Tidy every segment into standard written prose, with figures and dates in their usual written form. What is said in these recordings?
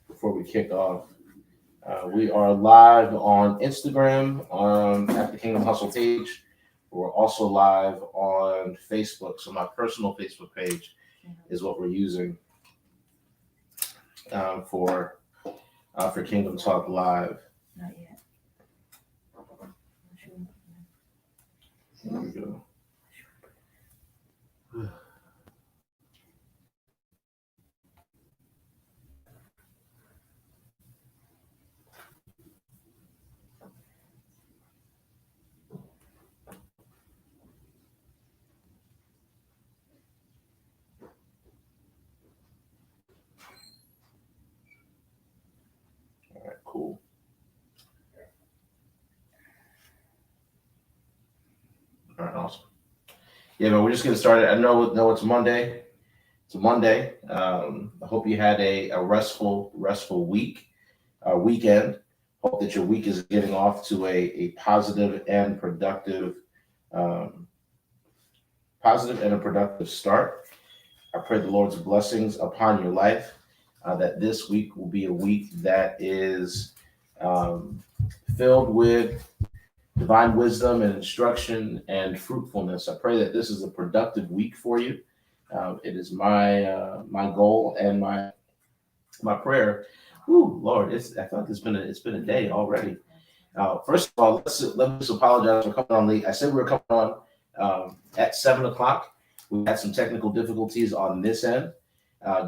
before we kick off. We are live on Instagram at the Kingdom Hustle page. We're also live on Facebook. So my personal Facebook page is what we're using for Kingdom Talk Live. Not yet. There we go. All right, cool. All right, awesome. Yeah, but we're just getting started. I know it's Monday. It's a Monday. I hope you had a restful weekend. Hope that your week is getting off to a positive and um, productive start. I pray the Lord's blessings upon your life. That this week will be a week that is um, filled with divine wisdom and instruction and fruitfulness. I pray that this is a productive week for you. It is my goal and my prayer. Ooh, Lord, I feel like it's been a day already. First of all, let me just apologize for coming on late. I said we were coming on at 7 o'clock. We had some technical difficulties on this end,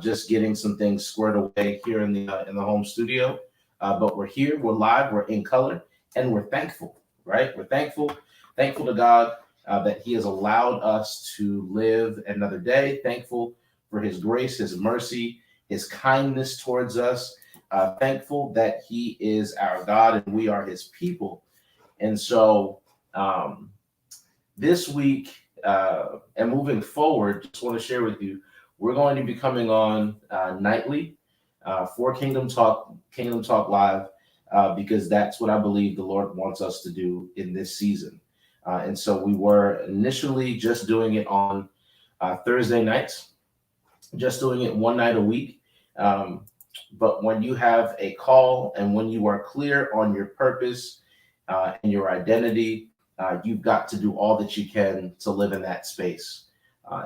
just getting some things squared away here in the home studio. But we're here, we're live, we're in color, and we're thankful. Right? We're thankful to God that He has allowed us to live another day. Thankful for His grace, His mercy, His kindness towards us. Thankful that He is our God and we are His people. And so um, this week and moving forward, just want to share with you, we're going to be coming on nightly for Kingdom Talk Live, because that's what I believe the Lord wants us to do in this season. And so we were initially just doing it on Thursday nights, just doing it one night a week. Um, but when you have a call and when you are clear on your purpose and your identity, you've got to do all that you can to live in that space.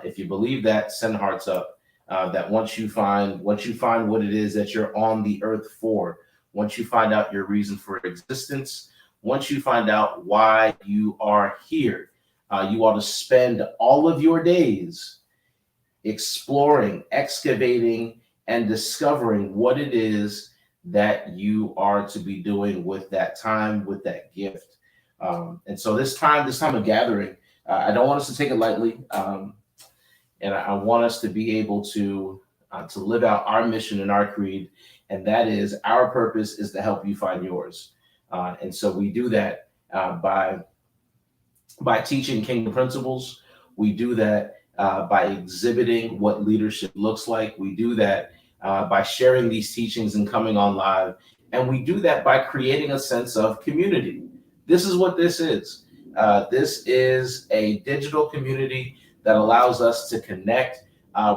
If you believe that, send hearts up. That once you find what it is that you're on the earth for, once you find out your reason for existence, once you find out why you are here, you ought to spend all of your days exploring, excavating, and discovering what it is that you are to be doing with that time, with that gift. And so this time of gathering, I don't want us to take it lightly, and I want us to be able to live out our mission and our creed, and that is our purpose is to help you find yours. And so we do that by teaching kingdom principles. We do that by exhibiting what leadership looks like. We do that by sharing these teachings and coming on live. And we do that by creating a sense of community. This is what this is. This is a digital community that allows us to connect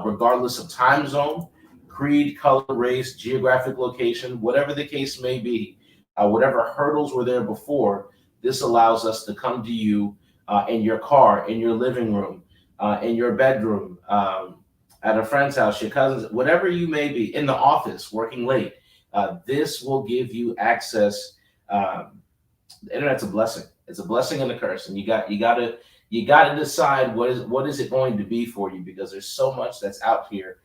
regardless of time zone, creed, color, race, geographic location, whatever the case may be, whatever hurdles were there before. This allows us to come to you in your car, in your living room, in your bedroom, at a friend's house, your cousins, whatever you may be, in the office, working late. This will give you access. The internet's a blessing. It's a blessing and a curse, and you got to decide what is it going to be for you, because there's so much that's out here,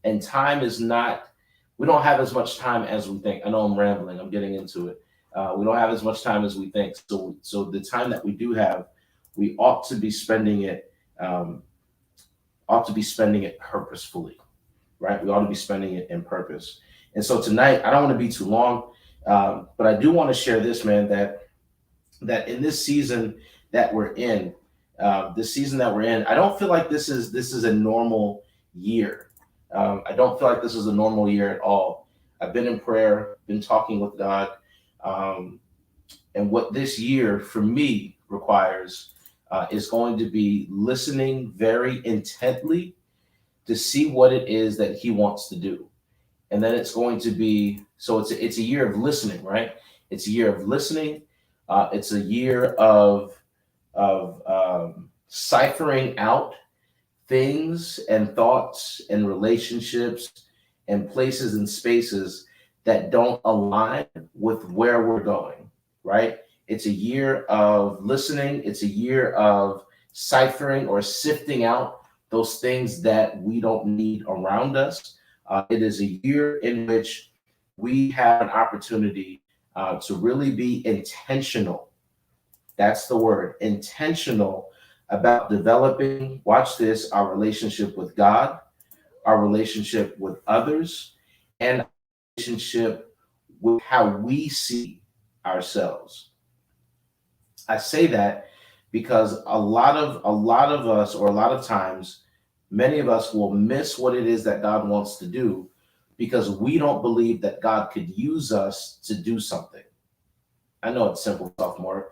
and time is not. We don't have as much time as we think. I know I'm rambling. I'm getting into it. We don't have as much time as we think. So the time that we do have, we ought to be spending it. Purposefully, right? We ought to be spending it in purpose. And so tonight, I don't want to be too long, but I do want to share this, man. That in this season that we're in, I don't feel like this is a normal year. I don't feel like this is a normal year at all. I've been in prayer, been talking with God, and what this year for me requires is going to be listening very intently to see what it is that He wants to do. And then it's going to be, so it's a year of listening, right? It's a year of listening. It's a year of ciphering out things and thoughts and relationships and places and spaces that don't align with where we're going, right? It's a year of listening. It's a year of ciphering or sifting out those things that we don't need around us. It is a year in which we have an opportunity to really be intentional. That's the word, intentional about developing, watch this, our relationship with God, our relationship with others, and our relationship with how we see ourselves. I say that because a lot of us, or a lot of times, many of us will miss what it is that God wants to do because we don't believe that God could use us to do something. I know it's simple, sophomore,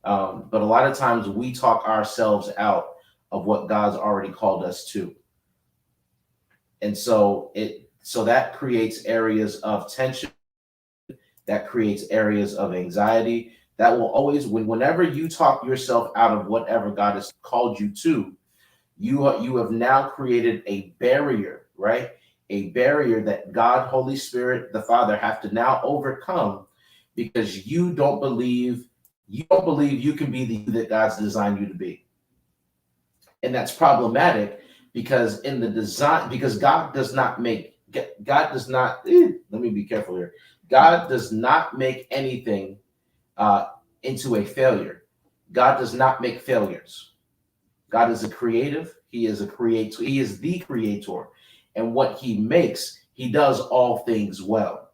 but a lot of times we talk ourselves out of what God's already called us to, and so that creates areas of tension, that creates areas of anxiety. That will always, whenever you talk yourself out of whatever God has called you to, you have now created a barrier, right? A barrier that God, Holy Spirit, the Father have to now overcome because you don't believe you can be the you that God's designed you to be. And that's problematic because in the design, because God does not, let me be careful here. God does not make anything uh, into a failure. God does not make failures. God is a creative. He is a creator. He is the creator. And what he makes, he does all things well.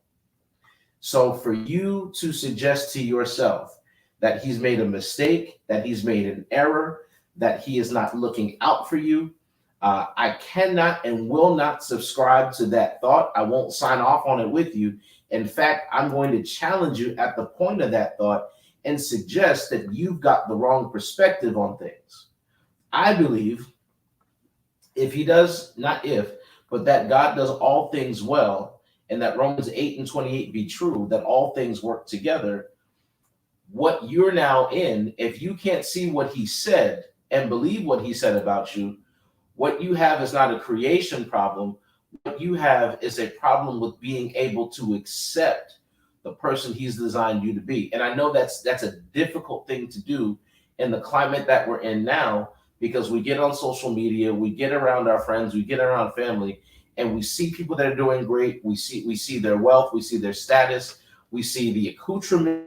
So for you to suggest to yourself that he's made a mistake, that he's made an error, that he is not looking out for you, I cannot and will not subscribe to that thought. I won't sign off on it with you. In fact, I'm going to challenge you at the point of that thought and suggest that you've got the wrong perspective on things. I believe if he does, not if, but that God does all things well, and that Romans 8 and 28 be true, that all things work together. What you're now in, if you can't see what he said and believe what he said about you, what you have is not a creation problem. What you have is a problem with being able to accept the person he's designed you to be. And I know that's a difficult thing to do in the climate that we're in now, because we get on social media, we get around our friends, we get around family, and we see people that are doing great. We see their wealth, we see their status, we see the accoutrements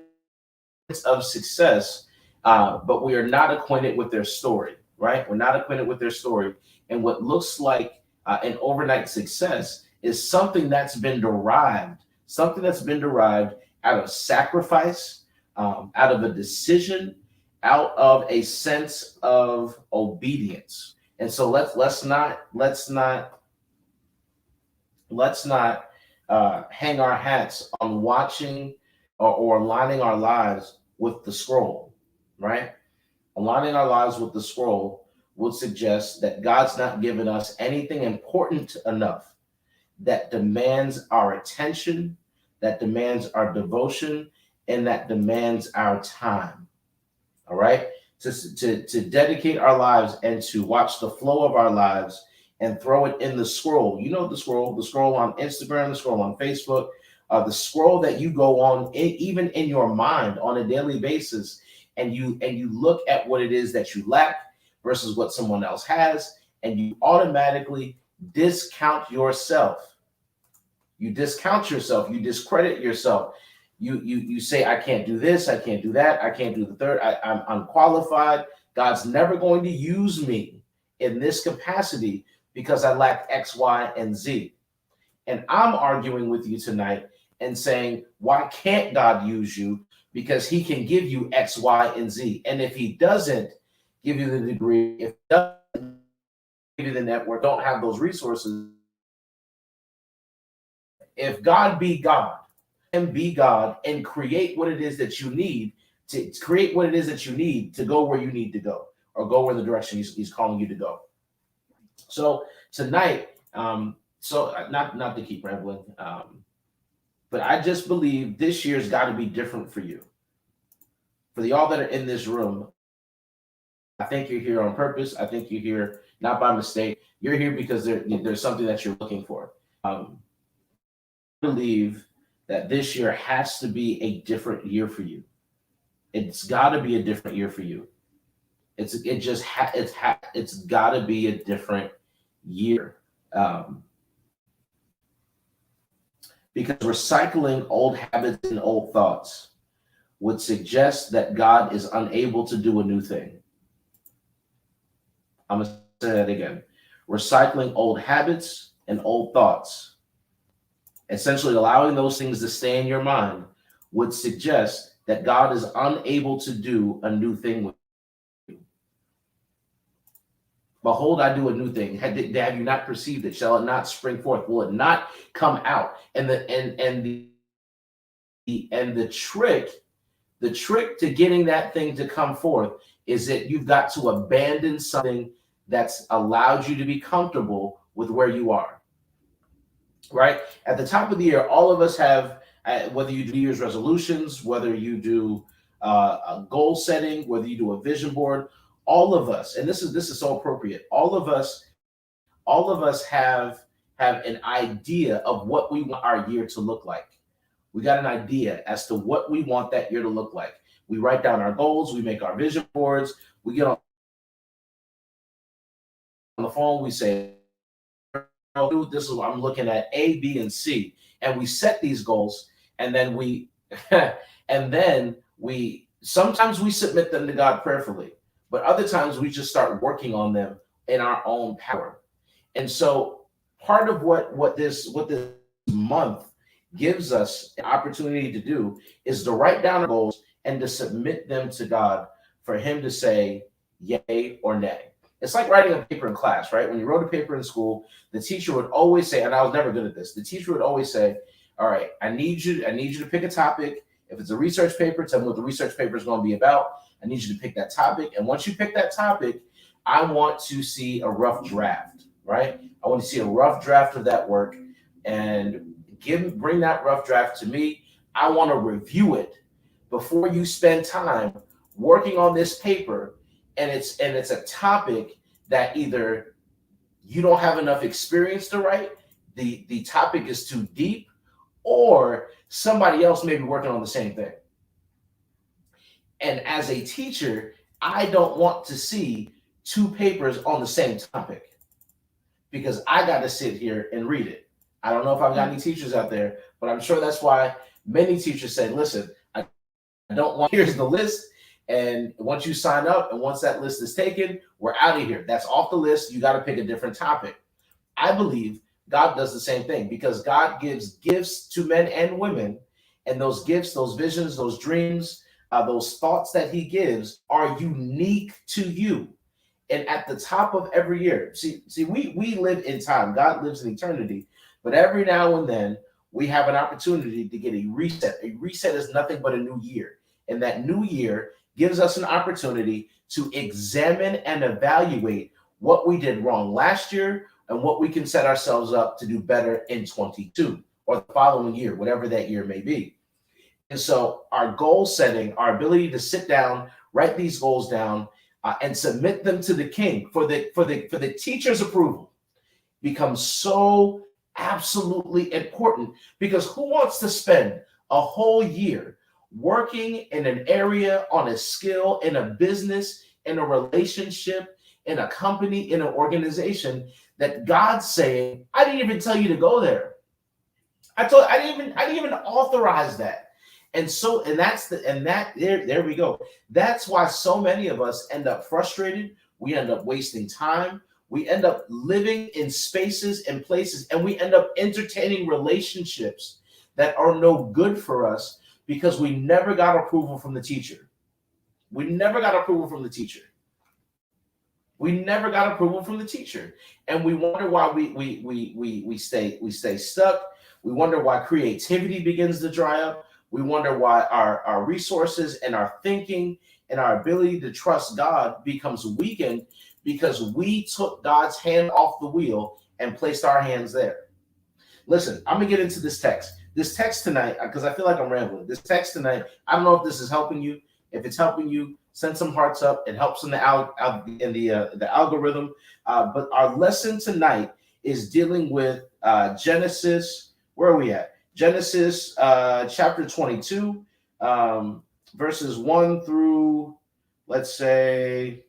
of success, but we are not acquainted with their story, right? We're not acquainted with their story. And what looks like an overnight success is something that's been derived out of sacrifice, out of a decision, out of a sense of obedience. And so let's not hang our hats on watching or aligning our lives with the scroll, right? Aligning our lives with the scroll would suggest that God's not given us anything important enough that demands our attention, that demands our devotion, and that demands our time. All right. To dedicate our lives and to watch the flow of our lives and throw it in the scroll. You know, the scroll on Instagram, the scroll on Facebook, the scroll that you go on even in your mind on a daily basis, and you look at what it is that you lack versus what someone else has, and you automatically discount yourself. You discount yourself. You discredit yourself. You say, I can't do this, I can't do that, I can't do the third, I'm unqualified. God's never going to use me in this capacity because I lack X, Y, and Z. And I'm arguing with you tonight and saying, why can't God use you? Because he can give you X, Y, and Z. And if he doesn't give you the degree, if he doesn't give you the network, don't have those resources, if God be God, and be God and create what it is that you need to go where you need to go, or go in the direction he's calling you to go. So tonight, So not to keep rambling, but I just believe this year's got to be different for you. For the y'all that are in this room, I think you're here on purpose. I think you're here not by mistake. You're here because there's something that you're looking for. I believe that this year has to be a different year for you. It's got to be a different year for you. It's got to be a different year. Um, because recycling old habits and old thoughts would suggest that God is unable to do a new thing. I'm going to say that again. Recycling old habits and old thoughts, essentially allowing those things to stay in your mind, would suggest that God is unable to do a new thing with you. Behold, I do a new thing. Have you not perceived it? Shall it not spring forth? Will it not come out? And the trick to getting that thing to come forth is that you've got to abandon something that's allowed you to be comfortable with where you are. Right? At the top of the year, all of us have, whether you do New Year's resolutions, whether you do a goal setting, whether you do a vision board, all of us, and this is so appropriate, all of us have an idea of what we want our year to look like. We got an idea as to what we want that year to look like. We write down our goals, we make our vision boards, we get on the phone, we say, this is what I'm looking at, A, B, and C. And we set these goals, and then we sometimes we submit them to God prayerfully, but other times we just start working on them in our own power. And so part of what this month gives us an opportunity to do is to write down our goals and to submit them to God for him to say yay or nay. It's like writing a paper in class, right? When you wrote a paper in school, the teacher would always say, and I was never good at this, the teacher would always say, all right, I need you to pick a topic. If it's a research paper, tell me what the research paper is going to be about. I need you to pick that topic. And once you pick that topic, I want to see a rough draft, right? I want to see a rough draft of that work and bring that rough draft to me. I want to review it before you spend time working on this paper. And it's a topic that either you don't have enough experience to write, the topic is too deep, or somebody else may be working on the same thing. And as a teacher, I don't want to see two papers on the same topic because I got to sit here and read it. I don't know if I've got any teachers out there, but I'm sure that's why many teachers say, listen, I don't want, here's the list. And once you sign up and once that list is taken, we're out of here. That's off the list. You got to pick a different topic. I believe God does the same thing because God gives gifts to men and women. And those gifts, those visions, those dreams, those thoughts that he gives are unique to you. And at the top of every year, see, we live in time. God lives in eternity. But every now and then we have an opportunity to get a reset. A reset is nothing but a new year. And that new year gives us an opportunity to examine and evaluate what we did wrong last year and what we can set ourselves up to do better in 22 or the following year, whatever that year may be. And so our goal setting, our ability to sit down, write these goals down, and submit them to the king for the teacher's approval becomes so absolutely important, because who wants to spend a whole year working in an area, on a skill, in a business, in a relationship, in a company, in an organization that God's saying, I didn't even tell you to go there. I didn't even authorize that. And there we go. That's why so many of us end up frustrated. We end up wasting time. We end up living in spaces and places, and we end up entertaining relationships that are no good for us because we never got approval from the teacher. We never got approval from the teacher. And we wonder why we stay stuck. We wonder why creativity begins to dry up. We wonder why our resources and our thinking and our ability to trust God becomes weakened because we took God's hand off the wheel and placed our hands there. Listen, I'm gonna get into this text. This text tonight, because I feel like I'm rambling. This text tonight, I don't know if this is helping you. If it's helping you, send some hearts up. It helps in the algorithm. But our lesson tonight is dealing with Genesis. Where are we at? Genesis chapter 22, verses 1 through, let's say,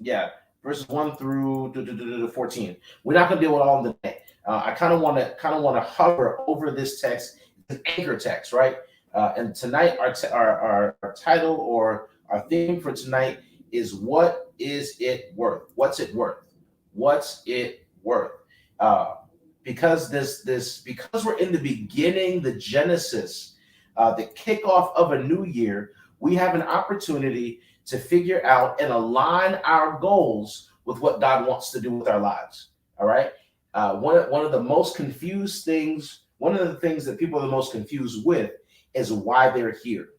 yeah, verses 1 through 14. We're not going to deal with all of them today. I kind of want to hover over this text, an anchor text, right? And tonight, our title or our theme for tonight is, what is it worth? What's it worth? What's it worth? Uh, because because we're in the beginning, the Genesis, the kickoff of a new year, we have an opportunity to figure out and align our goals with what God wants to do with our lives. All right. One of the most confused things, one of the things that people are the most confused with is why they're here.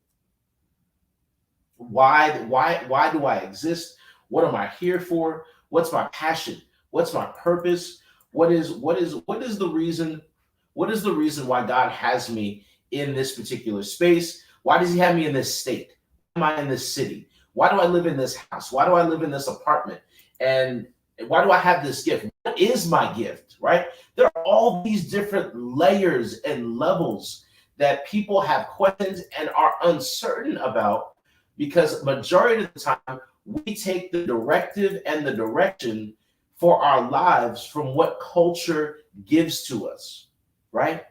Why do I exist? What am I here for? What's my passion? What's my purpose? What is the reason? What is the reason why God has me in this particular space? Why does he have me in this state? Why am I in this city? Why do I live in this house? Why do I live in this apartment? And why do I have this gift? What is my gift? Right? There are all these different layers and levels that people have questions and are uncertain about, because majority of the time we take the directive and the direction for our lives from what culture gives to us, right?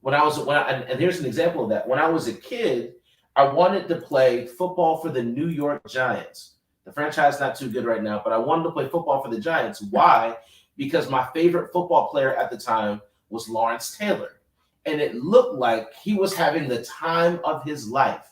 And here's an example of that. When I was a kid, I wanted to play football for the New York Giants. The franchise is not too good right now, but I wanted to play football for the Giants. Why? Because my favorite football player at the time was Lawrence Taylor, and it looked like he was having the time of his life.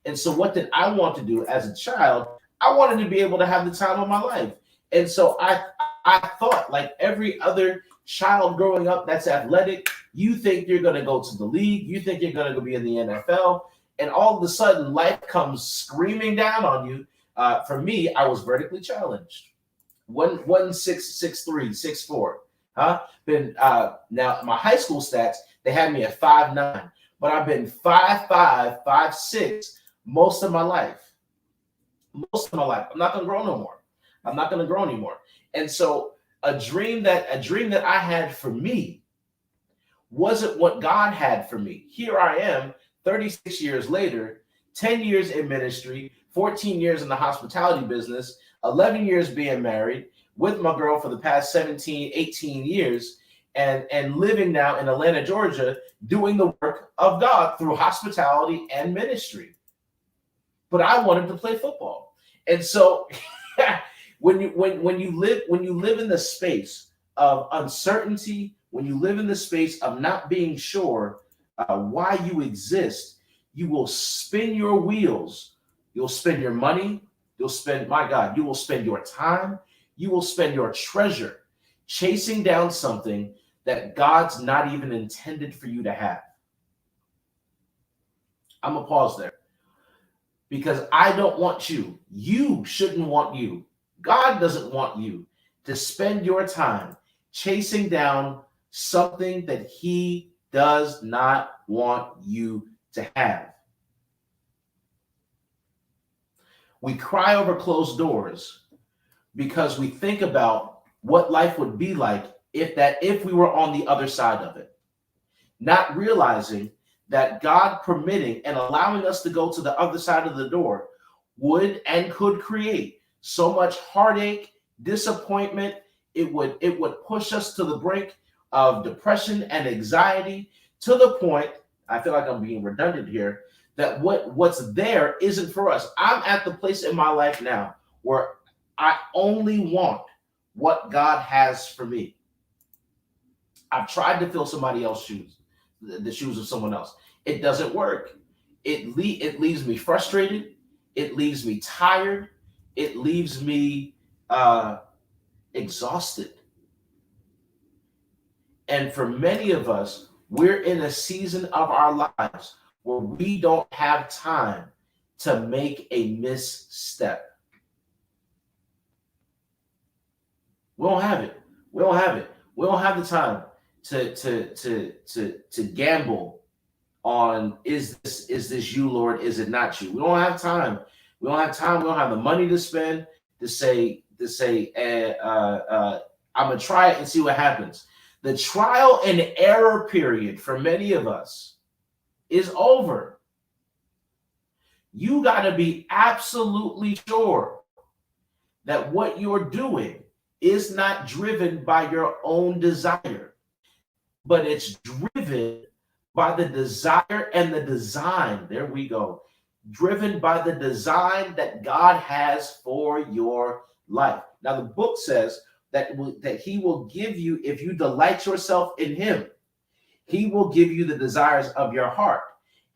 And so, what did I want to do as a child? I wanted to be able to have the time of my life. And so, I thought, like every other child growing up that's athletic, you think you're going to go to the league, you think you're going to be in the NFL, and all of a sudden, life comes screaming down on you. For me, I was vertically challenged. 1 6 6 3 6 4. Huh? Been now my high school stats, they had me at 5'9", but I've been 5'5", 5'6" most of my life. Most of my life. I'm not gonna grow no more. I'm not gonna grow anymore. And so a dream that I had for me wasn't what God had for me. Here I am, 36 years later, 10 years in ministry, 14 years in the hospitality business, 11 years being married with my girl for the past 17, 18 years, and living now in Atlanta, Georgia, doing the work of God through hospitality and ministry. But I wanted to play football. And so when you live in the space of uncertainty, when you live in the space of not being sure why you exist, you will spin your wheels. You'll spend your money. You'll spend, my God, you will spend your time. You will spend your treasure chasing down something that God's not even intended for you to have. I'm going to pause there, because I don't want you. You shouldn't want you. God doesn't want you to spend your time chasing down something that he does not want you to have. We cry over closed doors because we think about what life would be like if we were on the other side of it, not realizing that God permitting and allowing us to go to the other side of the door would and could create so much heartache, disappointment. It would push us to the brink of depression and anxiety, to the point, I feel like I'm being redundant here, that what's there isn't for us. I'm at the place in my life now where I only want what God has for me. I've tried to fill somebody else's shoes, the shoes of someone else. It doesn't work. It leaves me frustrated. It leaves me tired. It leaves me exhausted. And for many of us, we're in a season of our lives where we don't have time to make a misstep. We don't have it. We don't have it. We don't have the time to gamble on, is this you, Lord? Is it not you? We don't have time. We don't have time. We don't have the money to spend to say, I'm gonna try it and see what happens. The trial and error period for many of us is over. You got to be absolutely sure that what you're doing is not driven by your own desire, but it's driven by the desire and the design. There we go. Driven by the design that God has for your life. Now, the book says that He will give you, if you delight yourself in Him, He will give you the desires of your heart.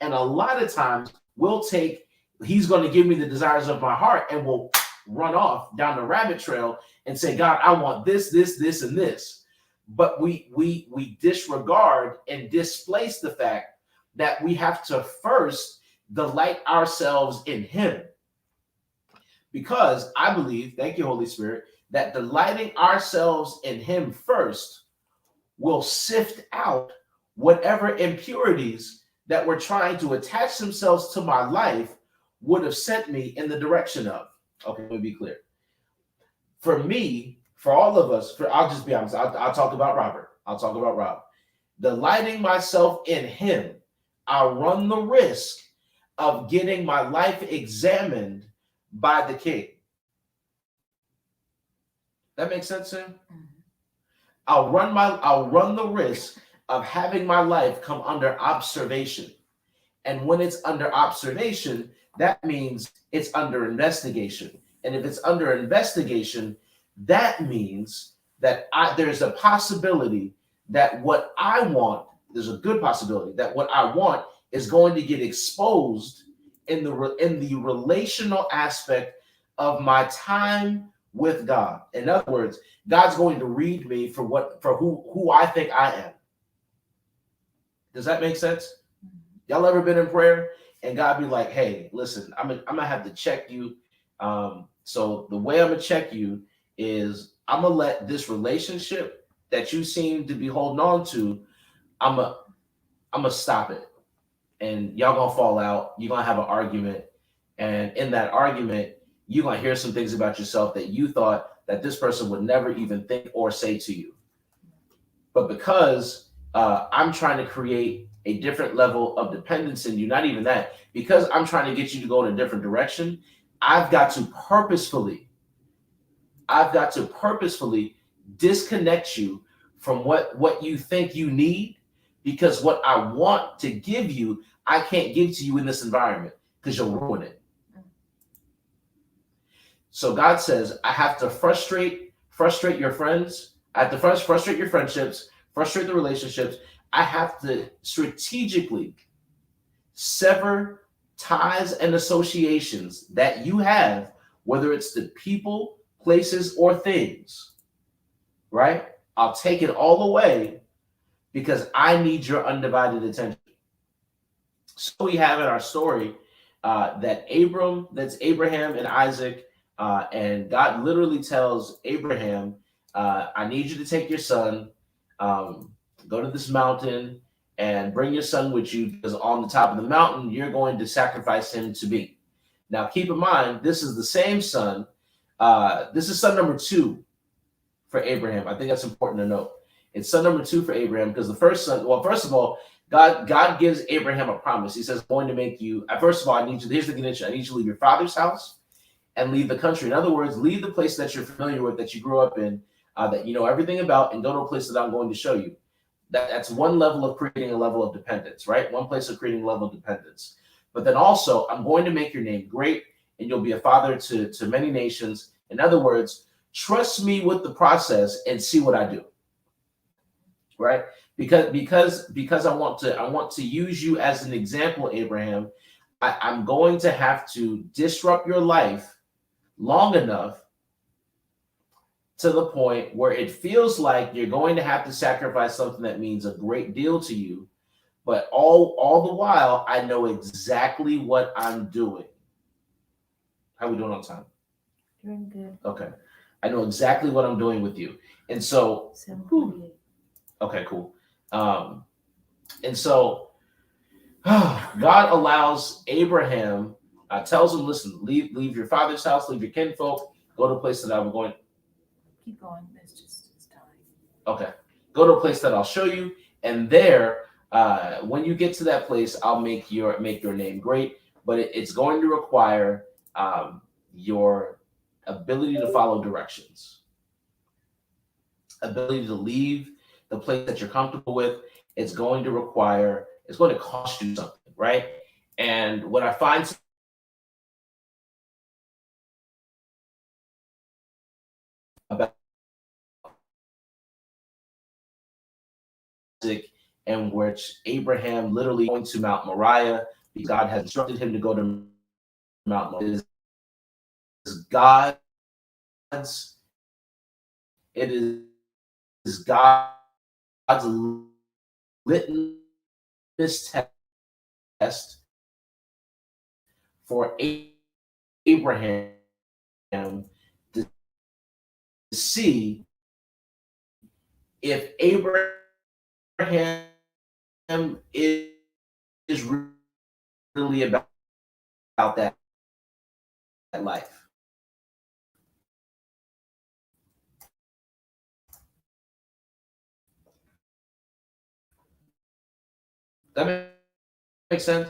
And a lot of times we'll take, He's going to give me the desires of my heart, and we'll run off down the rabbit trail and say, God, I want this, this, this, and this. But we disregard and displace the fact that we have to first delight ourselves in Him. Because I believe, thank you, Holy Spirit, that delighting ourselves in Him first will sift out whatever impurities that were trying to attach themselves to my life would have sent me in the direction of. Okay, let me be clear. For me, for all of us, I'll just be honest, I'll talk about Robert. I'll talk about Rob. Delighting myself in Him, I'll run the risk of getting my life examined by the King. That makes sense, Sam? I'll run the risk of having my life come under observation. And when it's under observation, that means it's under investigation. And if it's under investigation, that means that there's a possibility that what I want, there's a good possibility that what I want is going to get exposed in the relational aspect of my time with God. In other words, God's going to read me for who I think I am. Does that make sense? Y'all ever been in prayer and God be like, hey, listen, I'm gonna have to check you. So the way I'm gonna check you is I'm gonna let this relationship that you seem to be holding on to, I'm gonna stop it. And y'all gonna fall out. You're gonna have an argument. And in that argument, you're gonna hear some things about yourself that you thought that this person would never even think or say to you. But because I'm trying to create a different level of dependence in you, not even that, because I'm trying to get you to go in a different direction, I've got to purposefully disconnect you from what you think you need, because what I want to give you, I can't give to you in this environment because you'll ruin it. So God says, I have to frustrate your friends. I have to frustrate your friendships, frustrate the relationships. I have to strategically sever ties and associations that you have, whether it's the people, places, or things, right? I'll take it all away because I need your undivided attention. So we have in our story that's Abraham and Isaac, and God literally tells Abraham, I need you to take your son, go to this mountain and bring your son with you, because on the top of the mountain, you're going to sacrifice him to me. Now, keep in mind, this is the same son. This is son number 2 for Abraham. I think that's important to note. It's son number 2 for Abraham, because the first son, well, first of all, God gives Abraham a promise. He says, I'm going to make you, first of all, here's the condition. I need you to leave your father's house and leave the country. In other words, leave the place that you're familiar with, that you grew up in, that you know everything about, and go to a place that I'm going to show you. That's one level of creating a level of dependence, right? One place of creating a level of dependence. But then also, I'm going to make your name great, and you'll be a father to many nations. In other words, trust me with the process and see what I do, right? Because I want to use you as an example, Abraham. I'm going to have to disrupt your life long enough to the point where it feels like you're going to have to sacrifice something that means a great deal to you, but all the while, I know exactly what I'm doing. How are we doing on time? Doing good. Okay. I know exactly what I'm doing with you. And so, Okay, cool. Um, and so God allows Abraham, tells him, listen, leave your father's house, leave your kinfolk, go to a place that I'm going. Keep going. It's time. Okay, go to a place that I'll show you, and there, when you get to that place, I'll make your name great. But it's going to require your ability to follow directions, ability to leave the place that you're comfortable with. It's going to cost you something, right? And what I find about in which Abraham literally going to Mount Moriah because God has instructed him to go to Mount Moriah. It is God's, it is God's litmus test for Abraham to see if Abraham is really about that life. That makes sense.